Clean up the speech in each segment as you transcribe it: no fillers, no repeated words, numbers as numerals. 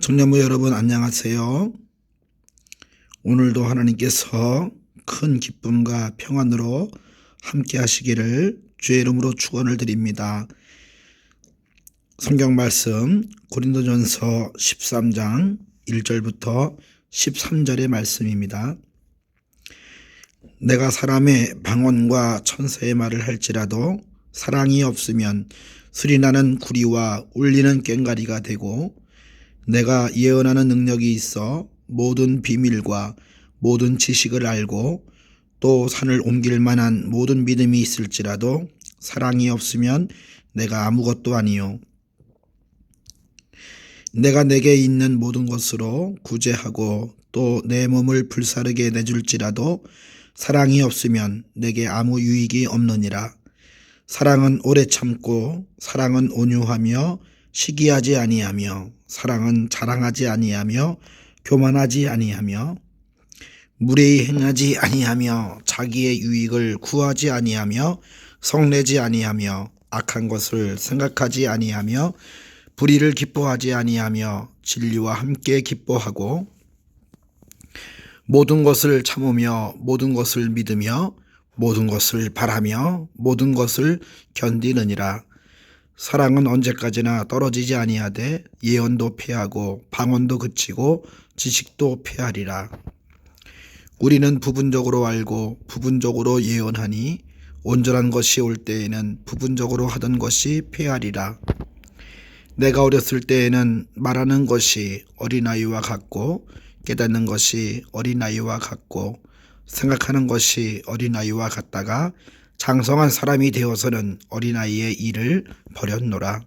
청년부 여러분 안녕하세요. 오늘도 하나님께서 큰 기쁨과 평안으로 함께 하시기를 주의 이름으로 축원을 드립니다. 성경 말씀 고린도전서 13장 1절부터 13절의 말씀입니다. 내가 사람의 방언과 천사의 말을 할지라도 사랑이 없으면 수리나는 구리와 울리는 꽹과리가 되고, 내가 예언하는 능력이 있어 모든 비밀과 모든 지식을 알고 또 산을 옮길 만한 모든 믿음이 있을지라도 사랑이 없으면 내가 아무것도 아니요. 내가 내게 있는 모든 것으로 구제하고 또 내 몸을 불사르게 내줄지라도 사랑이 없으면 내게 아무 유익이 없느니라. 사랑은 오래 참고 사랑은 온유하며 시기하지 아니하며 사랑은 자랑하지 아니하며 교만하지 아니하며 무례히 행하지 아니하며 자기의 유익을 구하지 아니하며 성내지 아니하며 악한 것을 생각하지 아니하며 불의를 기뻐하지 아니하며 진리와 함께 기뻐하고 모든 것을 참으며 모든 것을 믿으며 모든 것을 바라며 모든 것을 견디느니라. 사랑은 언제까지나 떨어지지 아니하되 예언도 패하고 방언도 그치고 지식도 패하리라. 우리는 부분적으로 알고 부분적으로 예언하니 온전한 것이 올 때에는 부분적으로 하던 것이 패하리라. 내가 어렸을 때에는 말하는 것이 어린아이와 같고 깨닫는 것이 어린아이와 같고 생각하는 것이 어린아이와 같다가 장성한 사람이 되어서는 어린아이의 일을 버렸노라.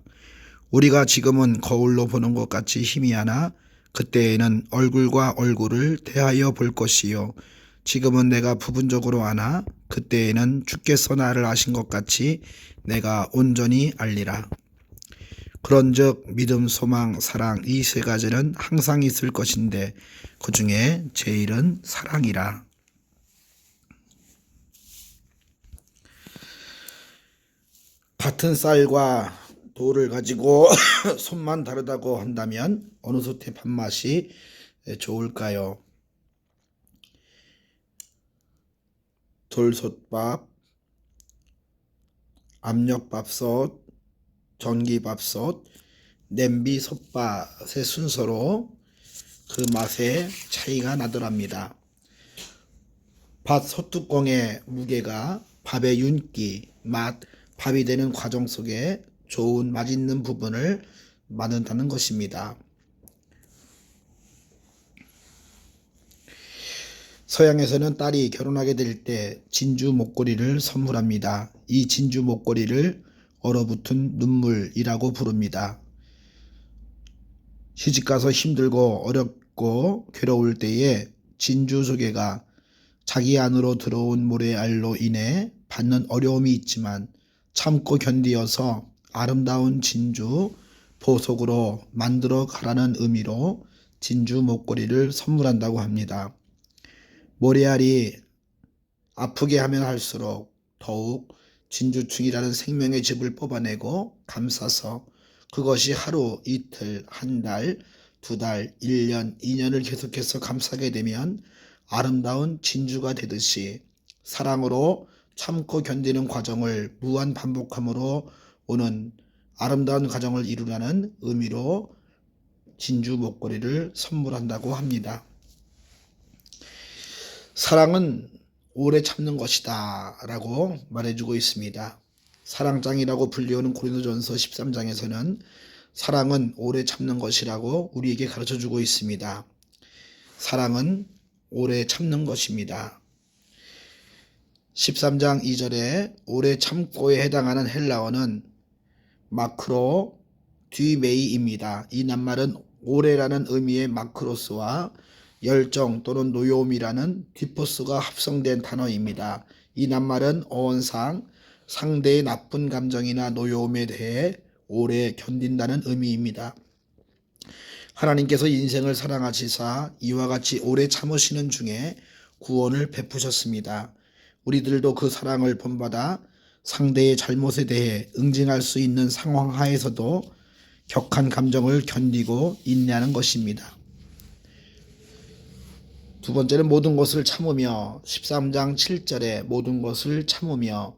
우리가 지금은 거울로 보는 것 같이 희미하나 그때에는 얼굴과 얼굴을 대하여 볼 것이요. 지금은 내가 부분적으로 아나 그때에는 주께서 나를 아신 것 같이 내가 온전히 알리라. 그런즉 믿음, 소망, 사랑 이 세 가지는 항상 있을 것인데 그 중에 제일은 사랑이라. 같은 쌀과 돌을 가지고 손만 다르다고 한다면 어느 솥의 밥맛이 좋을까요? 돌솥밥, 압력밥솥, 전기밥솥, 냄비 솥밥의 순서로 그 맛의 차이가 나더랍니다. 밥 솥뚜껑의 무게가 밥의 윤기, 맛, 밥이 되는 과정 속에 좋은 맛있는 부분을 만든다는 것입니다. 서양에서는 딸이 결혼하게 될 때 진주 목걸이를 선물합니다. 이 진주 목걸이를 얼어붙은 눈물이라고 부릅니다. 시집가서 힘들고 어렵고 괴로울 때에 진주 조개가 자기 안으로 들어온 모래알로 인해 받는 어려움이 있지만 참고 견디어서 아름다운 진주 보석으로 만들어 가라는 의미로 진주 목걸이를 선물한다고 합니다. 모래알이 아프게 하면 할수록 더욱 진주충이라는 생명의 즙을 뽑아내고 감싸서 그것이 하루, 이틀, 한 달, 두 달, 1년, 2년을 계속해서 감싸게 되면 아름다운 진주가 되듯이 사랑으로 참고 견디는 과정을 무한 반복함으로 오는 아름다운 과정을 이루라는 의미로 진주 목걸이를 선물한다고 합니다. 사랑은 오래 참는 것이다 라고 말해주고 있습니다. 사랑장이라고 불리우는 고린도전서 13장에서는 사랑은 오래 참는 것이라고 우리에게 가르쳐주고 있습니다. 사랑은 오래 참는 것입니다. 13장 2절에 오래 참고에 해당하는 헬라어는 마크로 뒤메이입니다. 이 낱말은 오래라는 의미의 마크로스와 열정 또는 노여움이라는 디포스가 합성된 단어입니다. 이 낱말은 어원상 상대의 나쁜 감정이나 노여움에 대해 오래 견딘다는 의미입니다. 하나님께서 인생을 사랑하시사 이와 같이 오래 참으시는 중에 구원을 베푸셨습니다. 우리들도 그 사랑을 본받아 상대의 잘못에 대해 응징할 수 있는 상황 하에서도 격한 감정을 견디고 인내하는 것입니다. 두 번째는 모든 것을 참으며 13장 7절에 모든 것을 참으며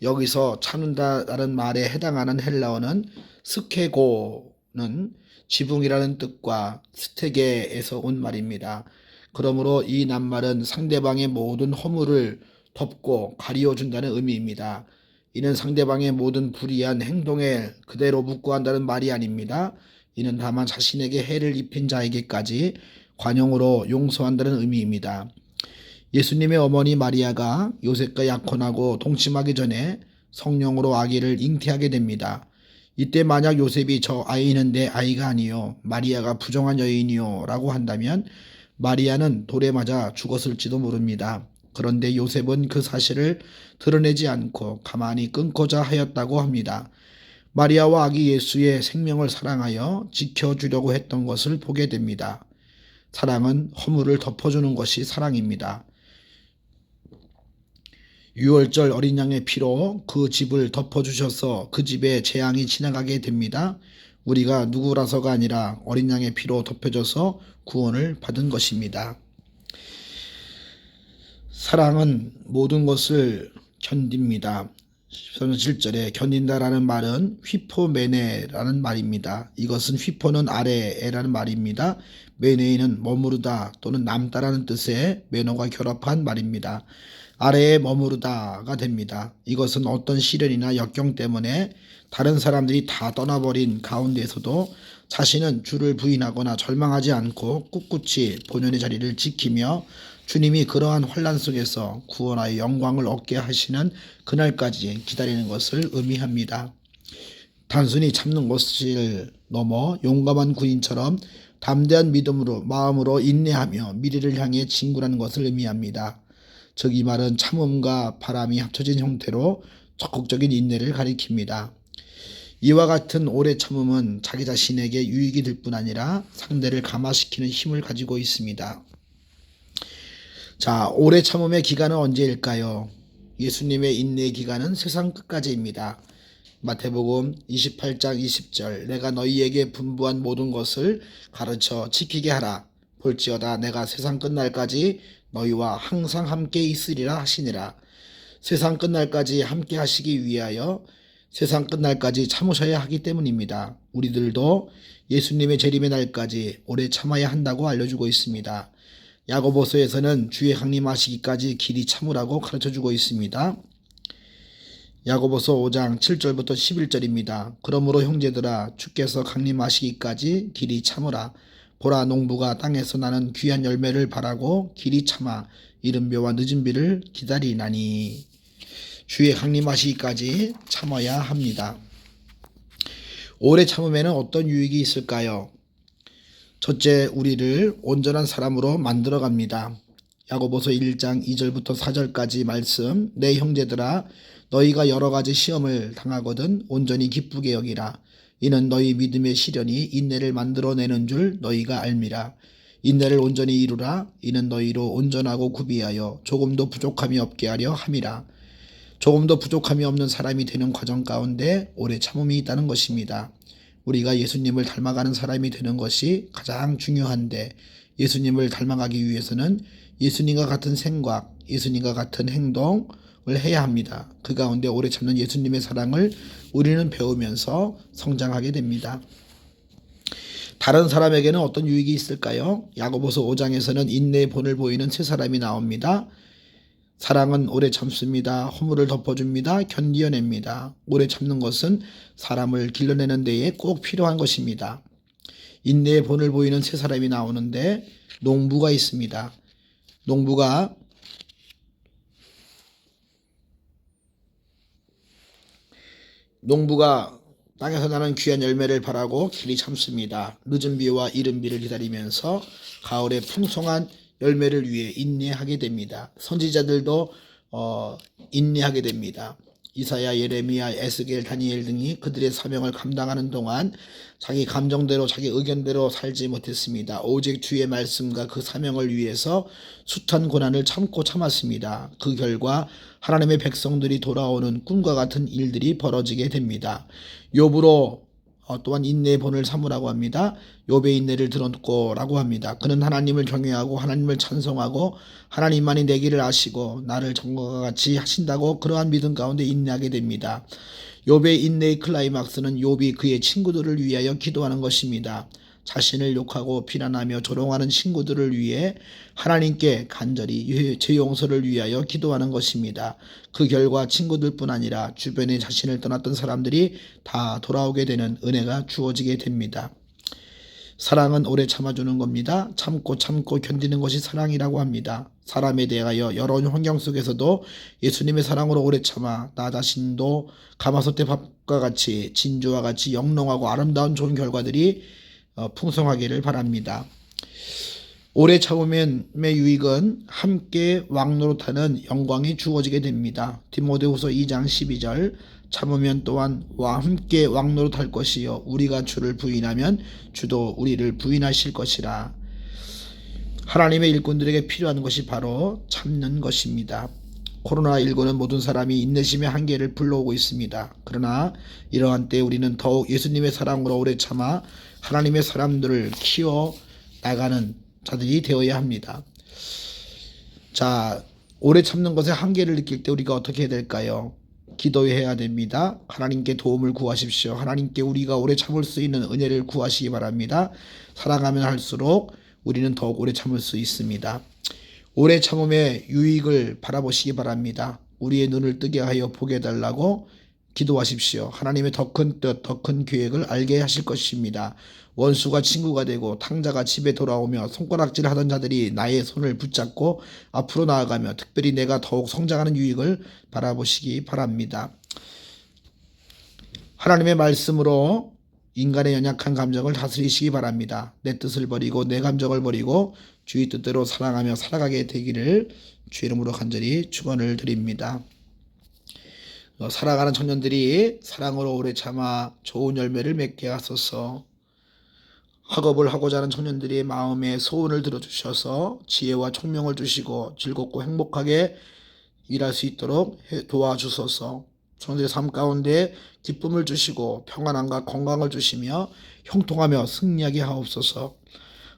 여기서 참는다라는 말에 해당하는 헬라어는 스케고는 지붕이라는 뜻과 스테게에서 온 말입니다. 그러므로 이 낱말은 상대방의 모든 허물을 덮고 가리워준다는 의미입니다. 이는 상대방의 모든 불의한 행동에 그대로 묵고한다는 말이 아닙니다. 이는 다만 자신에게 해를 입힌 자에게까지 관용으로 용서한다는 의미입니다. 예수님의 어머니 마리아가 요셉과 약혼하고 동침하기 전에 성령으로 아기를 잉태하게 됩니다. 이때 만약 요셉이 저 아이는 내 아이가 아니요 마리아가 부정한 여인이요 라고 한다면 마리아는 돌에 맞아 죽었을지도 모릅니다. 그런데 요셉은 그 사실을 드러내지 않고 가만히 끊고자 하였다고 합니다. 마리아와 아기 예수의 생명을 사랑하여 지켜주려고 했던 것을 보게 됩니다. 사랑은 허물을 덮어주는 것이 사랑입니다. 유월절 어린 양의 피로 그 집을 덮어주셔서 그 집에 재앙이 지나가게 됩니다. 우리가 누구라서가 아니라 어린 양의 피로 덮여져서 구원을 받은 것입니다. 사랑은 모든 것을 견딥니다. 7절에 견딘다라는 말은 휘포메네라는 말입니다. 이것은 휘포는 아래에라는 말입니다. 메네이는 머무르다 또는 남다라는 뜻의 매너가 결합한 말입니다. 아래에 머무르다가 됩니다. 이것은 어떤 시련이나 역경 때문에 다른 사람들이 다 떠나버린 가운데서도 자신은 주를 부인하거나 절망하지 않고 꿋꿋이 본연의 자리를 지키며 주님이 그러한 환난 속에서 구원하여 영광을 얻게 하시는 그날까지 기다리는 것을 의미합니다. 단순히 참는 것을 넘어 용감한 군인처럼 담대한 믿음으로 마음으로 인내하며 미래를 향해 진군하는 것을 의미합니다. 즉 이 말은 참음과 바람이 합쳐진 형태로 적극적인 인내를 가리킵니다. 이와 같은 오래 참음은 자기 자신에게 유익이 될 뿐 아니라 상대를 감화시키는 힘을 가지고 있습니다. 자, 오래 참음의 기간은 언제일까요? 예수님의 인내의 기간은 세상 끝까지입니다. 마태복음 28장 20절 내가 너희에게 분부한 모든 것을 가르쳐 지키게 하라. 볼지어다 내가 세상 끝날까지 너희와 항상 함께 있으리라 하시니라. 세상 끝날까지 함께 하시기 위하여 세상 끝날까지 참으셔야 하기 때문입니다. 우리들도 예수님의 재림의 날까지 오래 참아야 한다고 알려주고 있습니다. 야고보서에서는 주의 강림하시기까지 길이 참으라고 가르쳐주고 있습니다. 야고보서 5장 7절부터 11절입니다. 그러므로 형제들아 주께서 강림하시기까지 길이 참으라. 보라 농부가 땅에서 나는 귀한 열매를 바라고 길이 참아 이른 벼와 늦은 비를 기다리나니. 주의 강림하시기까지 참아야 합니다. 오래 참음에는 어떤 유익이 있을까요? 첫째, 우리를 온전한 사람으로 만들어갑니다. 야고보서 1장 2절부터 4절까지 말씀, 내 형제들아 너희가 여러 가지 시험을 당하거든 온전히 기쁘게 여기라. 이는 너희 믿음의 시련이 인내를 만들어내는 줄 너희가 알미라. 인내를 온전히 이루라. 이는 너희로 온전하고 구비하여 조금도 부족함이 없게 하려 함이라. 조금도 부족함이 없는 사람이 되는 과정 가운데 오래 참음이 있다는 것입니다. 우리가 예수님을 닮아가는 사람이 되는 것이 가장 중요한데 예수님을 닮아가기 위해서는 예수님과 같은 생각, 예수님과 같은 행동을 해야 합니다. 그 가운데 오래 참는 예수님의 사랑을 우리는 배우면서 성장하게 됩니다. 다른 사람에게는 어떤 유익이 있을까요? 야고보서 5장에서는 인내의 본을 보이는 세 사람이 나옵니다. 사랑은 오래 참습니다. 허물을 덮어줍니다. 견디어냅니다. 오래 참는 것은 사람을 길러내는 데에 꼭 필요한 것입니다. 인내의 본을 보이는 세 사람이 나오는데 농부가 있습니다. 농부가 땅에서 나는 귀한 열매를 바라고 길이 참습니다. 늦은 비와 이른 비를 기다리면서 가을에 풍성한 열매를 위해 인내하게 됩니다. 선지자들도 인내하게 됩니다. 이사야, 예레미야, 에스겔, 다니엘 등이 그들의 사명을 감당하는 동안 자기 감정대로 자기 의견대로 살지 못했습니다. 오직 주의 말씀과 그 사명을 위해서 숱한 고난을 참고 참았습니다. 그 결과 하나님의 백성들이 돌아오는 꿈과 같은 일들이 벌어지게 됩니다. 욥으로 또한 인내의 본을 삼으라고 합니다. 욥의 인내를 들었고라고 합니다. 그는 하나님을 경외하고 하나님을 찬송하고 하나님만이 내 길을 아시고 나를 전과 같이 하신다고 그러한 믿음 가운데 인내하게 됩니다. 욥의 인내의 클라이막스는 욥이 그의 친구들을 위하여 기도하는 것입니다. 자신을 욕하고 비난하며 조롱하는 친구들을 위해 하나님께 간절히 죄 용서를 위하여 기도하는 것입니다. 그 결과 친구들뿐 아니라 주변에 자신을 떠났던 사람들이 다 돌아오게 되는 은혜가 주어지게 됩니다. 사랑은 오래 참아주는 겁니다. 참고 견디는 것이 사랑이라고 합니다. 사람에 대하여 여러 환경 속에서도 예수님의 사랑으로 오래 참아 나 자신도 가마솥의 밥과 같이 진주와 같이 영롱하고 아름다운 좋은 결과들이 풍성하기를 바랍니다. 오래 참음의 유익은 함께 왕노릇하는 영광이 주어지게 됩니다. 디모데후서 2장 12절 참으면 또한 함께 왕노릇할 것이요 우리가 주를 부인하면 주도 우리를 부인하실 것이라. 하나님의 일꾼들에게 필요한 것이 바로 참는 것입니다. 코로나19는 모든 사람이 인내심의 한계를 불러오고 있습니다. 그러나 이러한 때 우리는 더욱 예수님의 사랑으로 오래 참아 하나님의 사람들을 키워 나가는 자들이 되어야 합니다. 자, 오래 참는 것의 한계를 느낄 때 우리가 어떻게 해야 될까요? 기도해야 됩니다. 하나님께 도움을 구하십시오. 하나님께 우리가 오래 참을 수 있는 은혜를 구하시기 바랍니다. 사랑하면 할수록 우리는 더욱 오래 참을 수 있습니다. 오래 참음의 유익을 바라보시기 바랍니다. 우리의 눈을 뜨게 하여 보게 해달라고 기도하십시오. 하나님의 더 큰 뜻, 더 큰 계획을 알게 하실 것입니다. 원수가 친구가 되고 탕자가 집에 돌아오며 손가락질 하던 자들이 나의 손을 붙잡고 앞으로 나아가며 특별히 내가 더욱 성장하는 유익을 바라보시기 바랍니다. 하나님의 말씀으로 인간의 연약한 감정을 다스리시기 바랍니다. 내 뜻을 버리고 내 감정을 버리고 주의 뜻대로 사랑하며 살아가게 되기를 주의 이름으로 간절히 축원을 드립니다. 살아가는 청년들이 사랑으로 오래 참아 좋은 열매를 맺게 하소서. 학업을 하고자 하는 청년들의 마음에 소원을 들어주셔서 지혜와 총명을 주시고 즐겁고 행복하게 일할 수 있도록 도와주소서. 청년들의 삶 가운데 기쁨을 주시고 평안함과 건강을 주시며 형통하며 승리하게 하옵소서.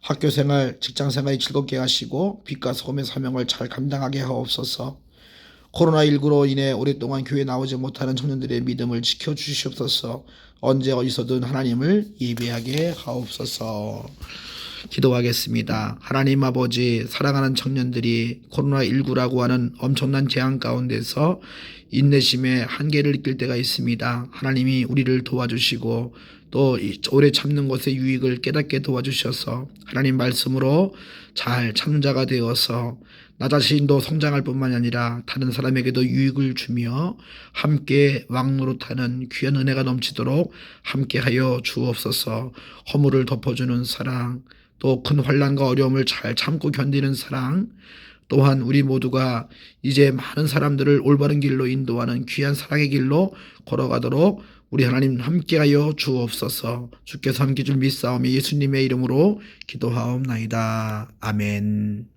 학교생활, 직장생활이 즐겁게 하시고 빛과 소금의 사명을 잘 감당하게 하옵소서. 코로나19로 인해 오랫동안 교회에 나오지 못하는 청년들의 믿음을 지켜주시옵소서. 언제 어디서든 하나님을 예배하게 하옵소서. 기도하겠습니다. 하나님 아버지, 사랑하는 청년들이 코로나19라고 하는 엄청난 재앙 가운데서 인내심의 한계를 느낄 때가 있습니다. 하나님이 우리를 도와주시고 또 오래 참는 것의 유익을 깨닫게 도와주셔서 하나님 말씀으로 잘 참는 자가 되어서 나 자신도 성장할 뿐만 아니라 다른 사람에게도 유익을 주며 함께 왕노릇하는 귀한 은혜가 넘치도록 함께하여 주옵소서. 허물을 덮어주는 사랑, 또 큰 환난과 어려움을 잘 참고 견디는 사랑, 또한 우리 모두가 이제 많은 사람들을 올바른 길로 인도하는 귀한 사랑의 길로 걸어가도록 우리 하나님 함께하여 주옵소서. 주께서 함께 줄 믿사오며 예수님의 이름으로 기도하옵나이다. 아멘.